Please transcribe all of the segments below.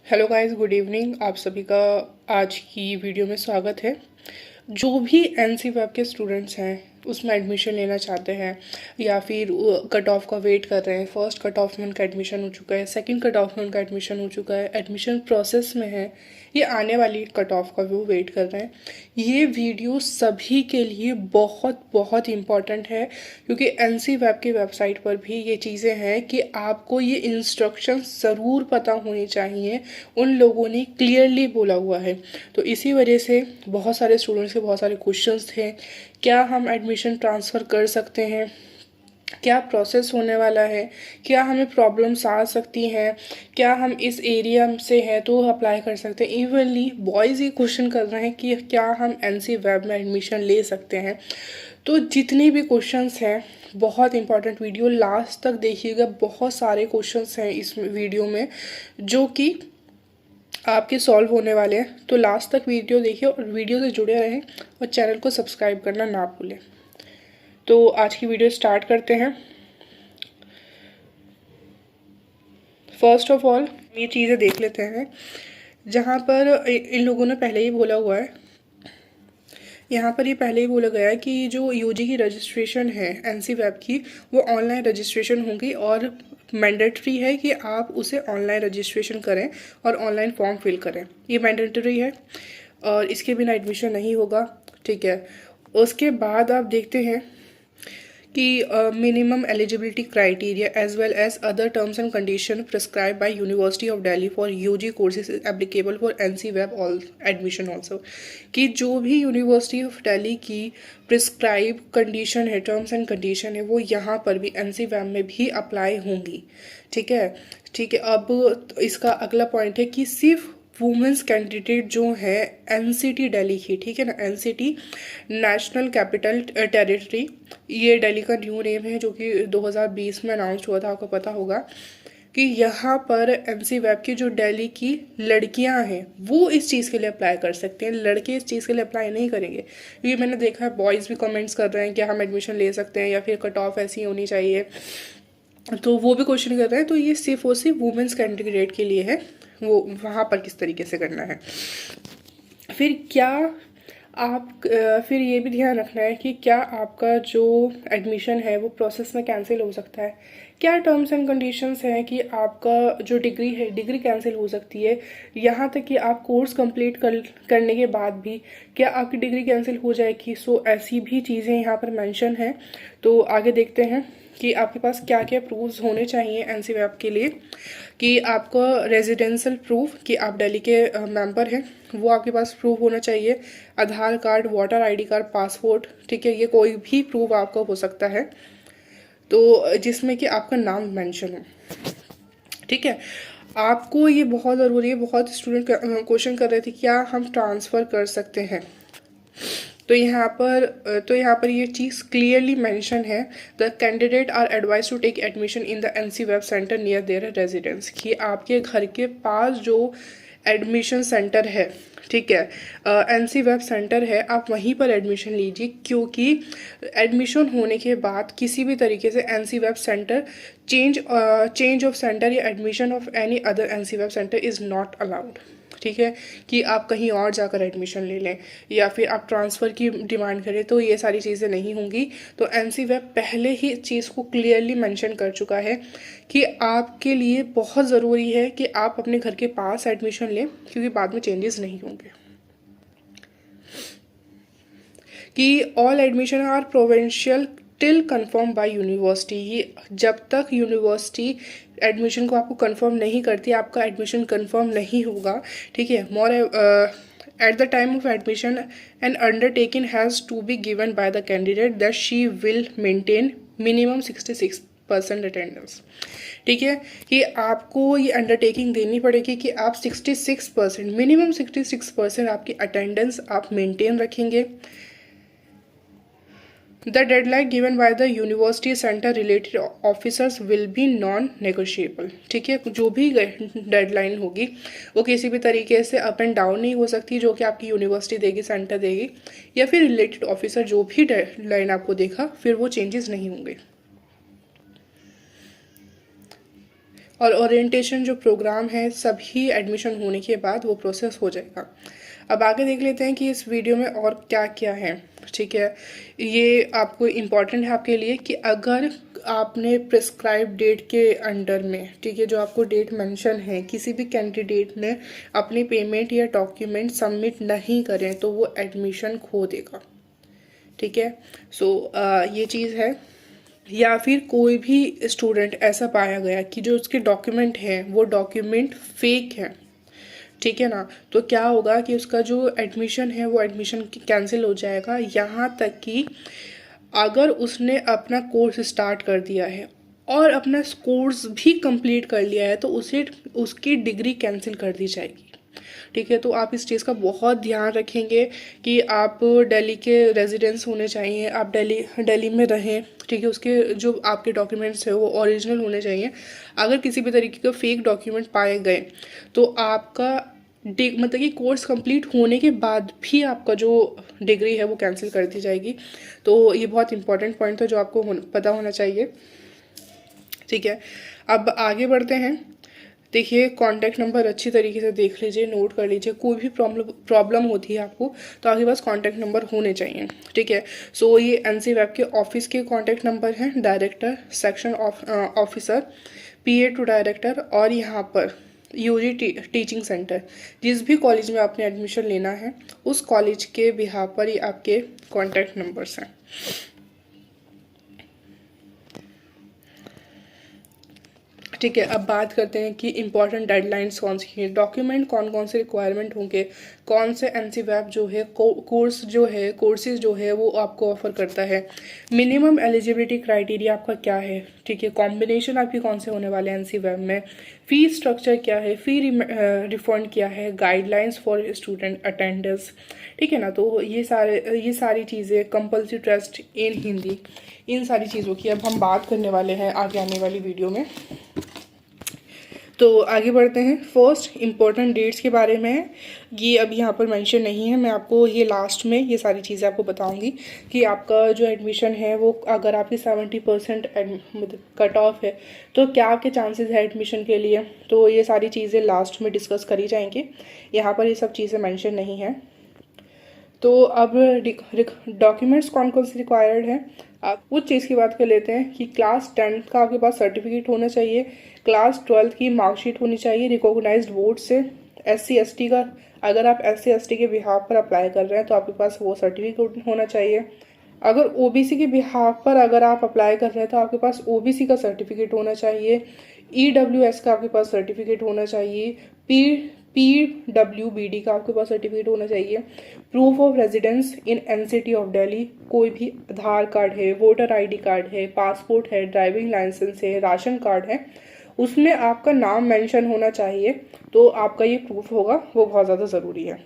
Hello guys, good evening. आप सभी का आज की वीडियो में स्वागत है। जो भी एनसी वेब के स्टूडेंट्स हैं उसमें एडमिशन लेना चाहते हैं या फिर कट ऑफ का वेट कर रहे हैं। फर्स्ट कट ऑफ में उनका एडमिशन हो चुका है, सेकंड कट ऑफ में उनका एडमिशन हो चुका है, एडमिशन प्रोसेस में है, ये आने वाली कट ऑफ का वो वेट कर रहे हैं। ये वीडियो सभी के लिए बहुत बहुत इम्पॉर्टेंट है क्योंकि एनसी वेब की वेबसाइट पर भी ये चीज़ें हैं कि आपको ये इंस्ट्रक्शन ज़रूर पता होनी चाहिए। उन लोगों ने क्लियरली बोला हुआ है। तो इसी वजह से बहुत सारे स्टूडेंट्स के बहुत सारे क्वेश्चंस थे। क्या हम एडमिशन ट्रांसफ़र कर सकते हैं, क्या प्रोसेस होने वाला है, क्या हमें प्रॉब्लम्स आ सकती हैं, क्या हम इस एरिया से हैं तो अप्लाई कर सकते हैं। इवनली बॉयज़ ये क्वेश्चन कर रहे हैं कि क्या हम एनसी वेब में एडमिशन ले सकते हैं। तो जितने भी क्वेश्चंस हैं, बहुत इंपॉर्टेंट वीडियो, लास्ट तक देखिएगा। बहुत सारे क्वेश्चंस हैं इस वीडियो में जो कि आपके सॉल्व होने वाले हैं। तो लास्ट तक वीडियो देखिए और वीडियो से जुड़े रहें और चैनल को सब्सक्राइब करना ना भूलें। तो आज की वीडियो स्टार्ट करते हैं। फर्स्ट ऑफ ऑल ये चीज़ें देख लेते हैं जहाँ पर इन लोगों ने पहले ही बोला हुआ है। यहाँ पर ये पहले ही बोला गया है कि जो यूजी की रजिस्ट्रेशन है एनसी वेब की, वो ऑनलाइन रजिस्ट्रेशन होगी और मैंडेटरी है कि आप उसे ऑनलाइन रजिस्ट्रेशन करें और ऑनलाइन फॉर्म फिल करें। ये मैंडेटरी है और इसके बिना एडमिशन नहीं होगा। ठीक है, उसके बाद आप देखते हैं कि minimum eligibility criteria as well as other terms and condition prescribe by university of Delhi for UG courses applicable for NC web all admission also. कि जो भी यूनिवर्सिटी ऑफ दिल्ली की प्रिस्क्राइब कंडीशन है, टर्म्स एंड कंडीशन है, वो यहाँ पर भी एनसी वेब में भी अप्लाई होंगी। ठीक है, ठीक है। अब इसका अगला पॉइंट है कि सिर्फ वुमेंस कैंडिडेट जो है एनसीटी दिल्ली की, ठीक है ना, एनसीटी नेशनल कैपिटल टेरिटरी, ये दिल्ली का न्यू नेम है जो कि 2020 में अनाउंस हुआ था, आपको पता होगा। कि यहाँ पर एनसी वेब की जो दिल्ली की लड़कियाँ हैं वो इस चीज़ के लिए अप्लाई कर सकते हैं, लड़के इस चीज़ के लिए अप्लाई नहीं करेंगे। क्योंकि मैंने देखा है बॉयज़ भी कमेंट्स कर रहे हैं कि हम एडमिशन ले सकते हैं या फिर कट ऑफ ऐसी होनी चाहिए, तो वो भी क्वेश्चन कर रहे हैं। तो ये सिर्फ और सिर्फ वुमेंस कैंडिडेट के लिए है, वो वहाँ पर किस तरीके से करना है। फिर क्या आप फिर ये भी ध्यान रखना है कि क्या आपका जो एडमिशन है वो प्रोसेस में कैंसिल हो सकता है। क्या टर्म्स एंड कंडीशंस हैं कि आपका जो डिग्री है, डिग्री कैंसिल हो सकती है। यहाँ तक कि आप कोर्स कंप्लीट करने के बाद भी क्या आपकी डिग्री कैंसिल हो जाएगी। सो ऐसी भी चीज़ें यहाँ पर मेंशन हैं। तो आगे देखते हैं कि आपके पास क्या क्या प्रूफ्स होने चाहिए एनसी वेब के लिए। कि आपका रेजिडेंशियल प्रूफ कि आप दिल्ली के मेंबर हैं, वो आपके पास प्रूफ होना चाहिए। Aadhaar card, voter ID card, passport, ठीक है, ये कोई भी प्रूफ आपका हो सकता है तो जिसमें कि आपका नाम मेंशन हो। ठीक है, आपको ये बहुत ज़रूरी है। बहुत स्टूडेंट क्वेश्चन कर रहे थे क्या हम ट्रांसफ़र कर सकते हैं। तो यहाँ पर ये चीज़ क्लियरली मेंशन है। The candidate are advise to take admission in the NC web centre near their residence. कि आपके घर के पास जो एडमिशन सेंटर है, ठीक है, एनसी वेब सेंटर है, आप वहीं पर एडमिशन लीजिए। क्योंकि एडमिशन होने के बाद किसी भी तरीके से NC web centre change of centre या admission of any other NC web centre is not allowed. ठीक है, कि आप कहीं और जाकर एडमिशन ले लें या फिर आप ट्रांसफ़र की डिमांड करें, तो ये सारी चीज़ें नहीं होंगी। तो एनसी वेब पहले ही चीज़ को क्लियरली मेंशन कर चुका है कि आपके लिए बहुत ज़रूरी है कि आप अपने घर के पास एडमिशन लें क्योंकि बाद में चेंजेस नहीं होंगे। कि all admission are provincial till confirm by university. ये जब तक यूनिवर्सिटी एडमिशन को आपको कंफर्म नहीं करती, आपका एडमिशन कंफर्म नहीं होगा। ठीक है, more at the time of admission an undertaking has to be given by the candidate that she will maintain minimum 66% attendance. ठीक है, कि आपको ये अंडरटेकिंग देनी पड़ेगी कि आप 66% मिनिमम 66% आपकी अटेंडेंस आप मेंटेन रखेंगे। The deadline given by the university center related officers will be non-negotiable। ठीक है, जो भी डेडलाइन होगी वो किसी भी तरीके से अप एंड डाउन नहीं हो सकती, जो कि आपकी यूनिवर्सिटी देगी, सेंटर देगी, या फिर रिलेटेड ऑफिसर जो भी डेडलाइन आपको देखा फिर वो चेंजेस नहीं होंगे। और ओरिएंटेशन जो प्रोग्राम है सभी एडमिशन होने के बाद वो प्रोसेस हो जाएगा। अब आगे देख लेते हैं कि इस वीडियो में और क्या क्या है। ठीक है, ये आपको इम्पॉर्टेंट है आपके लिए कि अगर आपने प्रिस्क्राइब डेट के अंडर में, ठीक है, जो आपको डेट मेंशन है, किसी भी कैंडिडेट ने अपनी पेमेंट या डॉक्यूमेंट सबमिट नहीं करें तो वो एडमिशन खो देगा। ठीक है, सो ये चीज़ है। या फिर कोई भी स्टूडेंट ऐसा पाया गया कि जो उसके डॉक्यूमेंट हैं वो डॉक्यूमेंट फेक है, ठीक है ना, तो क्या होगा कि उसका जो एडमिशन है वो एडमिशन कैंसिल हो जाएगा। यहाँ तक कि अगर उसने अपना कोर्स स्टार्ट कर दिया है और अपना कोर्स भी कंप्लीट कर लिया है तो उसे उसकी डिग्री कैंसिल कर दी जाएगी। ठीक है, तो आप इस चीज़ का बहुत ध्यान रखेंगे कि आप दिल्ली के रेजिडेंस होने चाहिए, आप दिल्ली में रहें। ठीक है, उसके जो आपके डॉक्यूमेंट्स है वो ओरिजिनल होने चाहिए। अगर किसी भी तरीके का फेक डॉक्यूमेंट पाए गए तो आपका मतलब कि कोर्स कंप्लीट होने के बाद भी आपका जो डिग्री है वो कैंसिल कर दी जाएगी। तो ये बहुत इंपॉर्टेंट पॉइंट था जो आपको पता होना चाहिए। ठीक है, अब आगे बढ़ते हैं। देखिए, कॉन्टैक्ट नंबर अच्छी तरीके से देख लीजिए, नोट कर लीजिए। कोई भी प्रॉब्लम होती है आपको तो आपके पास कॉन्टैक्ट नंबर होने चाहिए। ठीक है, सो ये एनसी वेब के ऑफिस के कॉन्टैक्ट नंबर हैं, director, section officer, PA to director, और यहाँ पर यूजी टीचिंग सेंटर। जिस भी कॉलेज में आपने एडमिशन लेना है उस कॉलेज के बिहाफ पर ये आपके कॉन्टैक्ट नंबर्स हैं। ठीक है, अब बात करते हैं कि इंपॉर्टेंट डेडलाइंस कौन सी हैं, डॉक्यूमेंट कौन कौन से रिक्वायरमेंट होंगे, कौन से एनसी वेब जो है कोर्स जो है कोर्सेज जो है वो आपको ऑफर करता है, मिनिमम एलिजिबिलिटी क्राइटेरिया आपका क्या है। ठीक है, कॉम्बिनेशन आपके कौन से होने वाले हैं एनसी वेब में, फी स्ट्रक्चर क्या है, फी रिफंड क्या है, गाइडलाइंस फॉर स्टूडेंट अटेंडेंस। ठीक है ना, तो ये सारी चीज़ें, कंपल्सरी टेस्ट इन हिंदी, इन सारी चीज़ों की अब हम बात करने वाले हैं आगे आने वाली वीडियो में। तो आगे बढ़ते हैं। फर्स्ट इम्पोर्टेंट डेट्स के बारे में ये अभी यहाँ पर मेंशन नहीं है, मैं आपको ये लास्ट में ये सारी चीज़ें आपको बताऊंगी कि आपका जो एडमिशन है वो अगर आपकी 70% मतलब कट ऑफ है तो क्या आपके चांसेस है एडमिशन के लिए। तो ये सारी चीज़ें लास्ट में डिस्कस करी जाएंगी, यहाँ पर ये सब चीज़ें मेंशन नहीं है। तो अब डॉक्यूमेंट्स कौन कौन से रिक्वायर्ड हैं, आप उस चीज़ की बात कर लेते हैं कि क्लास 10 का आपके पास सर्टिफिकेट होना चाहिए, क्लास 12 की मार्कशीट होनी चाहिए रिकॉग्नाइज्ड बोर्ड से। SC ST का, अगर आप SC ST के बिहाफ पर अप्लाई कर रहे हैं तो आपके पास वो सर्टिफिकेट होना चाहिए। अगर OBC के बिहाफ पर अगर आप अप्लाई कर रहे हैं तो आपके पास OBC का सर्टिफिकेट होना चाहिए, EWS का आपके पास सर्टिफिकेट होना चाहिए, PWBD का आपके पास सर्टिफिकेट होना चाहिए, proof of residence in NCT of Delhi, कोई भी आधार कार्ड है, वोटर ID कार्ड है, पासपोर्ट है, ड्राइविंग लाइसेंस है, राशन कार्ड है, उसमें आपका नाम मेंशन होना चाहिए। तो आपका ये प्रूफ होगा, वो बहुत ज़्यादा ज़रूरी है।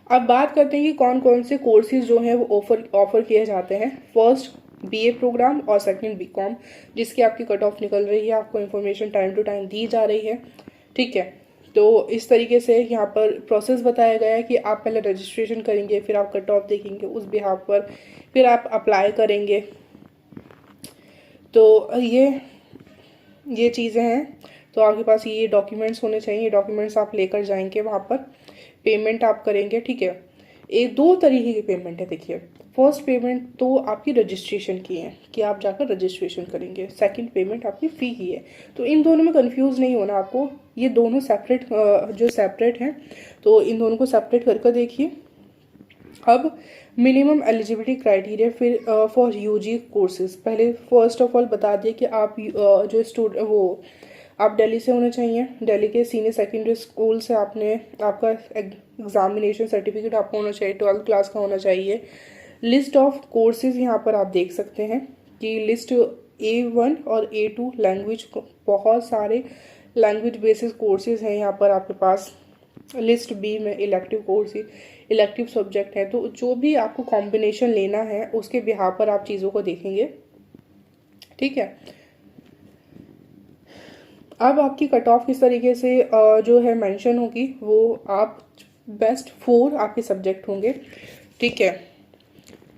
अब बात करते हैं कि कौन कौन से कोर्सेज जो हैं वो ऑफर किए जाते हैं। फर्स्ट BA प्रोग्राम और सेकंड BCom, जिसकी आपकी कट ऑफ निकल रही है, आपको इन्फॉर्मेशन टाइम टू टाइम दी जा रही है। ठीक है, तो इस तरीके से यहाँ पर प्रोसेस बताया गया है कि आप पहले रजिस्ट्रेशन करेंगे, फिर आप कट ऑफ देखेंगे उस बिहाफ पर, फिर आप अप्लाई करेंगे। तो ये चीज़ें हैं। तो आपके पास ये डॉक्यूमेंट्स होने चाहिए, डॉक्यूमेंट्स आप लेकर जाएंगे वहाँ पर, पेमेंट आप करेंगे। ठीक है, एक दो तरीके की पेमेंट है। देखिए, फर्स्ट पेमेंट तो आपकी रजिस्ट्रेशन की है कि आप जाकर रजिस्ट्रेशन करेंगे, सेकंड पेमेंट आपकी फ़ी की है। तो इन दोनों में कंफ्यूज नहीं होना आपको, ये दोनों सेपरेट हैं, तो इन दोनों को सेपरेट करके देखिए। अब मिनिमम एलिजिबिलिटी क्राइटेरिया फिर फॉर UG कोर्सेज, पहले फर्स्ट ऑफ ऑल बता दिए कि आप आप दिल्ली से होने चाहिए, दिल्ली के सीनियर सेकेंडरी स्कूल से आपका एग्जामिनेशन सर्टिफिकेट आपको होना चाहिए, 12th क्लास का होना चाहिए। लिस्ट ऑफ कोर्सेज यहाँ पर आप देख सकते हैं कि लिस्ट A1 और A2 लैंग्वेज, बहुत सारे लैंग्वेज बेसिस कोर्सेज हैं यहाँ पर आपके पास। लिस्ट B में इलेक्टिव सब्जेक्ट है। तो जो भी आपको कॉम्बिनेशन लेना है उसके बिहाफ पर आप चीज़ों को देखेंगे। ठीक है, अब आपकी कट ऑफ किस तरीके से जो है मेंशन होगी, वो आप बेस्ट 4 आपके सब्जेक्ट होंगे। ठीक है,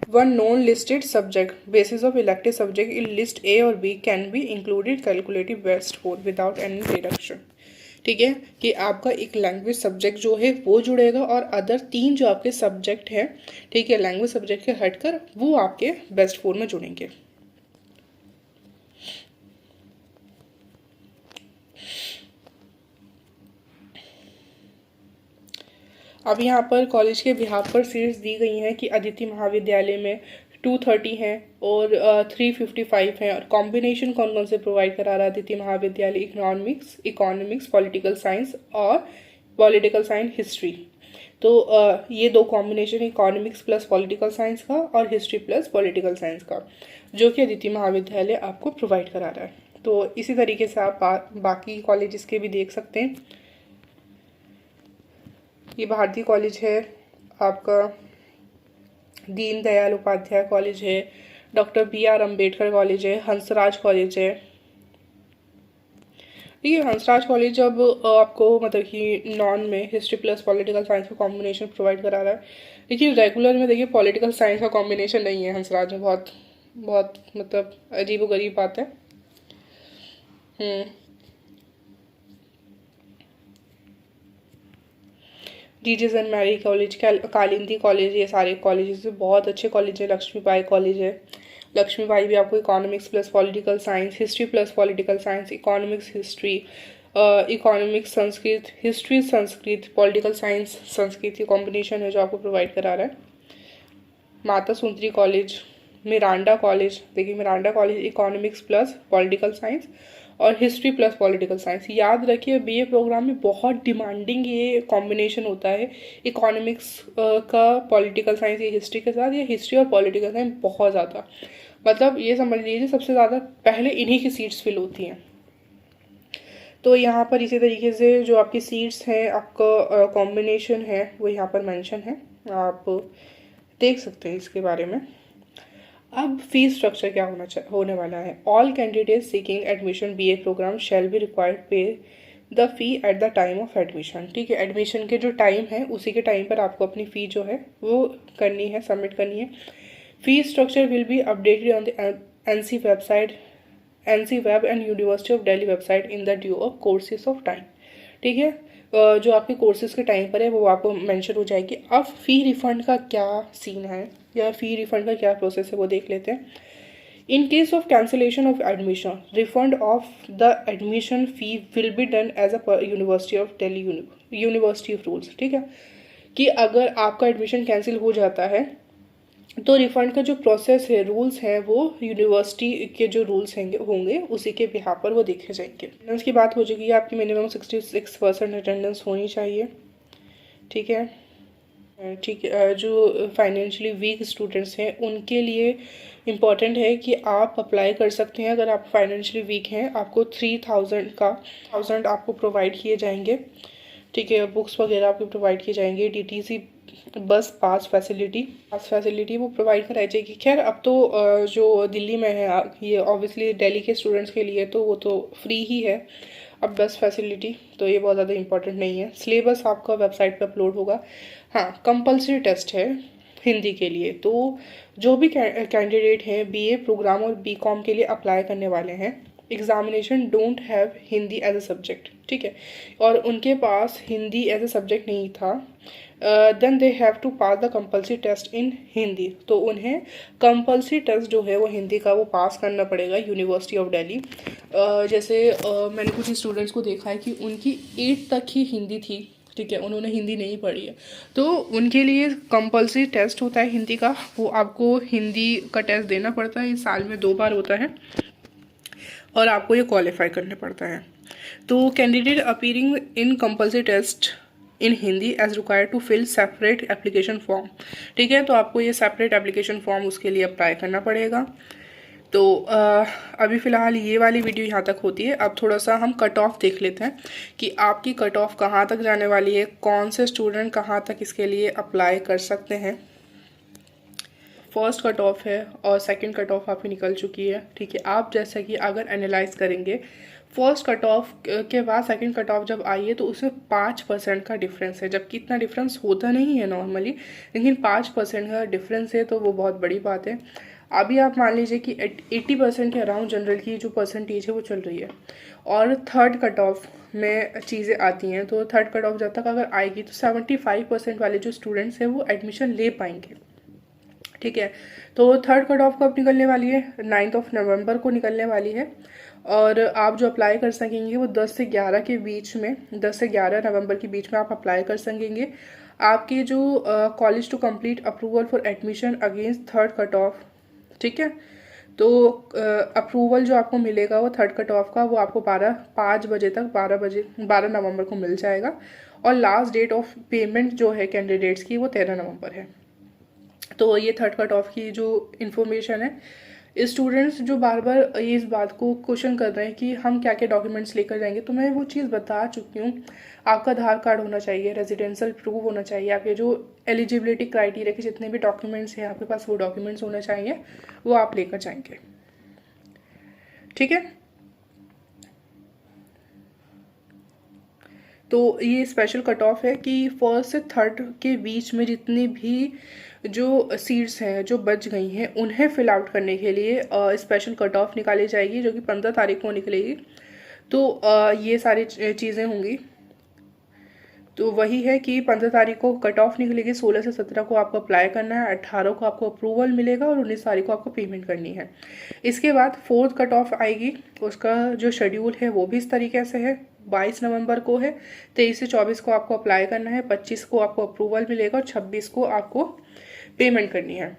One non-listed subject basis of elective subject in list A और B can be included calculative best score without any deduction। ठीक है, कि आपका एक लैंग्वेज सब्जेक्ट जो है वो जुड़ेगा और अदर 3 जो आपके सब्जेक्ट हैं, ठीक है, लैंग्वेज सब्जेक्ट के हटकर वो आपके बेस्ट 4 में जुड़ेंगे। अब यहाँ पर कॉलेज के बिहाफ पर सीट्स दी गई हैं कि अदिति महाविद्यालय में 230 हैं और 355 हैं। और कॉम्बिनेशन कौन कौन से प्रोवाइड करा रहा है अदिति महाविद्यालय? इकोनॉमिक्स पॉलिटिकल साइंस और पॉलिटिकल साइंस हिस्ट्री। तो ये 2 combination economics plus political science का और हिस्ट्री प्लस पॉलिटिकल साइंस का, जो कि अदिति महाविद्यालय आपको प्रोवाइड करा रहा है। तो इसी तरीके से आप बाकी कॉलेजेस के भी देख सकते हैं। ये भारती कॉलेज है आपका, दीनदयाल उपाध्याय कॉलेज है, डॉक्टर BR अम्बेडकर कॉलेज है, हंसराज कॉलेज है। ठीक है, हंसराज कॉलेज अब आपको मतलब कि नॉन में हिस्ट्री प्लस पॉलिटिकल साइंस का कॉम्बिनेशन प्रोवाइड करा रहा है, लेकिन रेगुलर में देखिए पॉलिटिकल साइंस का कॉम्बिनेशन नहीं है हंसराज में। बहुत बहुत मतलब अजीब व गरीब बात है। Jesus and Mary college, Kalindi college, ये सारे कॉलेजेस बहुत अच्छे कॉलेज है। लक्ष्मीबाई कॉलेज है, लक्ष्मीबाई भी आपको economics plus political science, history plus political science, economics history, economics Sanskrit, history Sanskrit, political science Sanskrit की कॉम्बिनेशन है जो आपको प्रोवाइड करा रहा है। Mata Sundari college, Miranda college, देखिए Miranda college economics plus political science और हिस्ट्री प्लस पॉलिटिकल साइंस। याद रखिए BA प्रोग्राम में बहुत डिमांडिंग ये कॉम्बिनेशन होता है, इकोनॉमिक्स का पॉलिटिकल साइंस या हिस्ट्री के साथ, या हिस्ट्री और पॉलिटिकल साइंस बहुत ज़्यादा, मतलब ये समझ लीजिए सबसे ज़्यादा पहले इन्हीं की सीट्स फिल होती हैं। तो यहाँ पर इसी तरीके से जो आपकी सीट्स हैं, आपका कॉम्बिनेशन है वो यहाँ पर मेंशन है, आप देख सकते हैं इसके बारे में। अब फीस स्ट्रक्चर क्या होने वाला है? All candidate seeking admission BA programme shall be required pay the fee at the time of admission. ठीक है, एडमिशन के जो टाइम है उसी के टाइम पर आपको अपनी फ़ी जो है वो करनी है, सबमिट करनी है। Fee structure will be updated on the NC website, NC web and university of Delhi website in the due of courses of time. ठीक है, जो आपके कोर्सेज के टाइम पर है वो आपको मेंशन हो जाएगी। अब फ़ी रिफ़ंड का क्या सीन है या फ़ी रिफ़ंड का क्या प्रोसेस है वो देख लेते हैं। In case of cancellation of admission, refund of the admission fee will be done as a university of Delhi university of rules. ठीक है, कि अगर आपका एडमिशन कैंसिल हो जाता है तो रिफ़ंड का जो प्रोसेस है, रूल्स हैं, वो यूनिवर्सिटी के जो रूल्स होंगे उसी के बिहाफ पर वो देखे जाएंगे। अटेंडेंस की बात हो जाएगी, आपकी मिनिमम 66% अटेंडेंस होनी चाहिए। ठीक है, ठीक है, जो फाइनेंशियली वीक स्टूडेंट्स हैं उनके लिए इम्पॉर्टेंट है कि आप अप्लाई कर सकते हैं। अगर आप फाइनेंशियली वीक हैं आपको 3000 आपको प्रोवाइड किए जाएंगे। ठीक है, बुक्स वगैरह आपको प्रोवाइड किए जाएंगे। DTC बस पास फैसिलिटी वो प्रोवाइड कराई जाएगी। खैर अब तो जो दिल्ली में है ये ऑब्वियसली दिल्ली के स्टूडेंट्स के लिए तो वो तो फ्री ही है। अब बस फैसिलिटी तो ये बहुत ज़्यादा इंपॉर्टेंट नहीं है। सिलेबस आपका वेबसाइट पर अपलोड होगा। हाँ, कंपलसरी टेस्ट है हिंदी के लिए, तो जो भी कैंडिडेट हैं BA प्रोग्राम और BCom के लिए अप्लाई करने वाले हैं, examination don't have Hindi as a subject. ठीक है, और उनके पास हिंदी एज अ सब्जेक्ट नहीं था, then they have to pass the compulsory test in Hindi. तो उन्हें कंपलसरी टेस्ट जो है वो हिंदी का वो पास करना पड़ेगा यूनिवर्सिटी ऑफ दिल्ली। जैसे मैंने कुछ स्टूडेंट्स को देखा है कि उनकी 8 तक ही हिंदी थी। ठीक है, उन्होंने हिंदी नहीं पढ़ी है, तो उनके लिए कंपलसरी टेस्ट होता है हिंदी का, वो आपको हिंदी का टेस्ट देना पड़ता है। ये साल में 2 बार होता है और आपको ये क्वालिफाई करना पड़ता है। तो candidate appearing in compulsory test in Hindi as required to fill separate application form. ठीक है, तो आपको ये सेपरेट एप्लीकेशन फॉर्म उसके लिए अप्लाई करना पड़ेगा। तो अभी फ़िलहाल ये वाली वीडियो यहाँ तक होती है। अब थोड़ा सा हम कट ऑफ देख लेते हैं कि आपकी कट ऑफ कहाँ तक जाने वाली है, कौन से स्टूडेंट कहाँ तक इसके लिए अप्लाई कर सकते हैं। फर्स्ट कट ऑफ है और सेकंड कट ऑफ आपकी निकल चुकी है। ठीक है, आप जैसा कि अगर एनालाइज करेंगे फर्स्ट कट ऑफ के बाद सेकंड कट ऑफ जब आई है तो उसमें 5% का डिफरेंस है, जबकि इतना डिफरेंस होता नहीं है नॉर्मली, लेकिन 5% का डिफरेंस है तो वो बहुत बड़ी बात है। अभी आप मान लीजिए कि 80% के अराउंड जनरल की जो परसेंटेज है वो चल रही है, और थर्ड कट ऑफ में चीज़ें आती हैं, तो थर्ड कट ऑफ जब तक अगर आएगी तो 75% वाले जो स्टूडेंट्स हैं वो एडमिशन ले पाएंगे। ठीक है, तो थर्ड कट ऑफ कब निकलने वाली है? 9 नवंबर को निकलने वाली है, और आप जो अप्लाई कर सकेंगे वो 10 से 11 के बीच में, 10 से 11 नवंबर के बीच में आप अप्लाई कर सकेंगे। आपकी जो college to complete approval for admission against third cut off, ठीक है, तो अप्रूवल जो आपको मिलेगा वो थर्ड कट ऑफ का, वो आपको 5 बजे तक 12 नवंबर को मिल जाएगा, और लास्ट डेट ऑफ पेमेंट जो है कैंडिडेट्स की वो 13 नवंबर है। तो ये थर्ड कट ऑफ की जो इन्फॉर्मेशन है, स्टूडेंट्स जो बार बार इस बात को क्वेश्चन कर रहे हैं कि हम क्या क्या डॉक्यूमेंट्स लेकर जाएंगे, तो मैं वो चीज़ बता चुकी हूँ। आपका आधार कार्ड होना चाहिए, रेजिडेंशियल प्रूफ होना चाहिए, आपके जो एलिजिबिलिटी क्राइटेरिया के जितने भी डॉक्यूमेंट्स हैं आपके पास वो डॉक्यूमेंट्स होना चाहिए, वो आप लेकर जाएंगे। ठीक है, तो ये स्पेशल कट ऑफ है कि फर्स्ट से थर्ड के बीच में जितनी भी जो सीट्स हैं जो बच गई हैं उन्हें फिल आउट करने के लिए स्पेशल कट ऑफ निकाली जाएगी, जो कि 15 तारीख को निकलेगी। तो ये सारी चीज़ें होंगी। तो वही है कि 15 तारीख को कट ऑफ निकलेगी, 16 से 17 को आपको अप्लाई करना है, 18 को आपको अप्रूवल मिलेगा, और 19 तारीख को आपको पेमेंट करनी है। इसके बाद फोर्थ कट ऑफ आएगी, उसका जो शेड्यूल है वो भी इस तरीके से है। 22 नवंबर को है, 23 से 24 को आपको अप्लाई करना है, 25 को आपको अप्रूवल मिलेगा, और 26 को आपको पेमेंट करनी है।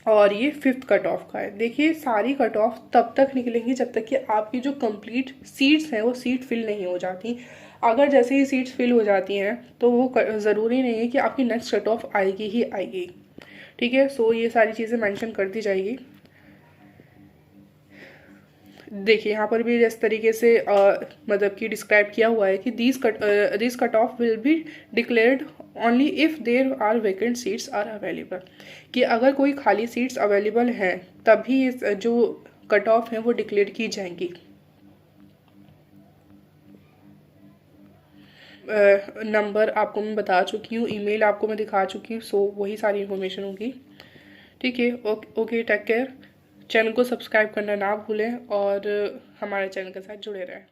और ये फिफ्थ कट ऑफ का है। देखिए, सारी कट ऑफ तब तक निकलेंगी जब तक कि आपकी जो कंप्लीट सीट्स हैं वो सीट फिल नहीं हो जाती। अगर जैसे ही सीट्स फिल हो जाती हैं तो वो ज़रूरी नहीं है कि आपकी नेक्स्ट कट ऑफ आएगी ही आएगी। ठीक है, सो ये सारी चीज़ें मेंशन कर दी जाएगी। देखिए, यहाँ पर भी इस तरीके से मतलब कि डिस्क्राइब किया हुआ है कि this cut off will be declared only if there are vacant seats are available, कि अगर कोई खाली सीट्स अवेलेबल हैं तभी इस जो कट ऑफ है वो डिक्लेयर की जाएंगी। नंबर आपको मैं बता चुकी हूँ, ईमेल आपको मैं दिखा चुकी हूँ, सो वही सारी इन्फॉर्मेशन होगी। ठीक है, ओके, टेक केयर। चैनल को सब्सक्राइब करना ना भूलें, और हमारे चैनल के साथ जुड़े रहें।